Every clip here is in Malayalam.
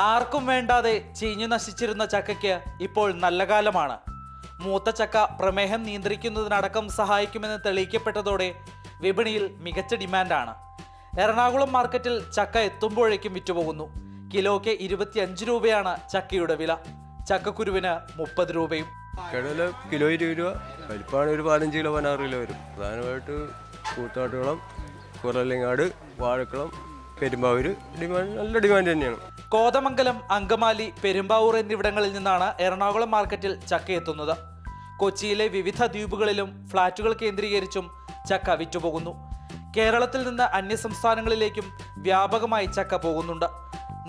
ആർക്കും വേണ്ടാതെ ചീഞ്ഞു നശിച്ചിരുന്ന ചക്കയ്ക്ക് ഇപ്പോൾ നല്ല കാലമാണ്. മൂത്ത ചക്ക പ്രമേഹം നിയന്ത്രിക്കുന്നതിനടക്കം സഹായിക്കുമെന്ന് തെളിയിക്കപ്പെട്ടതോടെ വിപണിയിൽ മികച്ച ഡിമാൻഡാണ്. എറണാകുളം മാർക്കറ്റിൽ ചക്ക എത്തുമ്പോഴേക്കും വിറ്റുപോകുന്നു. കിലോയ്ക്ക് 25 രൂപയാണ് ചക്കയുടെ വില. ചക്കക്കുരുവിന് 30 രൂപയും. കിലോ 20 രൂപ, വലിപ്പമാണ് ഒരു 15 കിലോ 16 കിലോ വരും. പ്രധാനമായിട്ട് കൂത്താട്ടുകുളം, കുറലങ്ങാട്, വാഴക്കുളം, പെരുമ്പാവൂർ നല്ല ഡിമാൻഡ് തന്നെയാണ്. കോതമംഗലം, അങ്കമാലി, പെരുമ്പാവൂർ എന്നിവിടങ്ങളിൽ നിന്നാണ് എറണാകുളം മാർക്കറ്റിൽ ചക്ക എത്തുന്നത്. കൊച്ചിയിലെ വിവിധ ദ്വീപുകളിലും ഫ്ളാറ്റുകൾ കേന്ദ്രീകരിച്ചും ചക്ക വിറ്റുപോകുന്നു. കേരളത്തിൽ നിന്ന് അന്യസംസ്ഥാനങ്ങളിലേക്കും വ്യാപകമായി ചക്ക പോകുന്നുണ്ട്.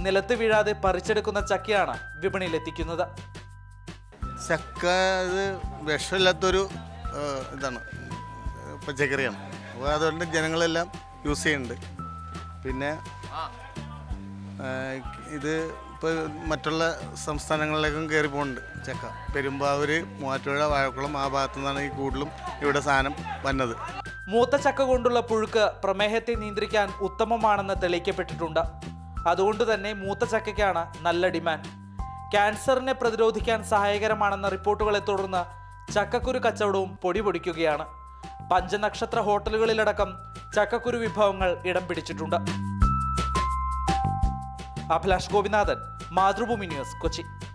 നിലത്ത് വീഴാതെ പറിച്ചെടുക്കുന്ന ചക്കയാണ് വിപണിയിലെത്തിക്കുന്നത്. ചക്ക ഇത് വിഷമില്ലാത്തൊരു ഇതാണ്, പച്ചക്കറിയാണ്. അപ്പോൾ അതുകൊണ്ട് ജനങ്ങളെല്ലാം യൂസ് ചെയ്യുന്നുണ്ട്. പിന്നെ ഇത് ഇപ്പോൾ മറ്റുള്ള സംസ്ഥാനങ്ങളിലേക്കും കയറി പോകുന്നുണ്ട് ചക്ക. പെരുമ്പാവൂർ, മൂവാറ്റുപുഴ, വാഴക്കുളം ആ ഭാഗത്തു നിന്നാണ് ഈ കൂടുതലും ഇവിടെ സാധനം വന്നത്. മൂത്ത ചക്ക കൊണ്ടുള്ള പുഴുക്ക് പ്രമേഹത്തെ നിയന്ത്രിക്കാൻ ഉത്തമമാണെന്ന് തെളിയിക്കപ്പെട്ടിട്ടുണ്ട്. അതുകൊണ്ട് തന്നെ മൂത്ത ചക്കയ്ക്കാണ് നല്ല ഡിമാൻഡ്. ക്യാൻസറിനെ പ്രതിരോധിക്കാൻ സഹായകരമാണെന്ന റിപ്പോർട്ടുകളെ തുടർന്ന് ചക്കക്കുരു കച്ചവടവും പൊടിപൊടിക്കുകയാണ്. പഞ്ചനക്ഷത്ര ഹോട്ടലുകളിലടക്കം ചക്കക്കുരു വിഭവങ്ങൾ ഇടം പിടിച്ചിട്ടുണ്ട്. അഭിലാഷ് ഗോപിനാഥൻ, മാതൃഭൂമി ന്യൂസ്, കൊച്ചി.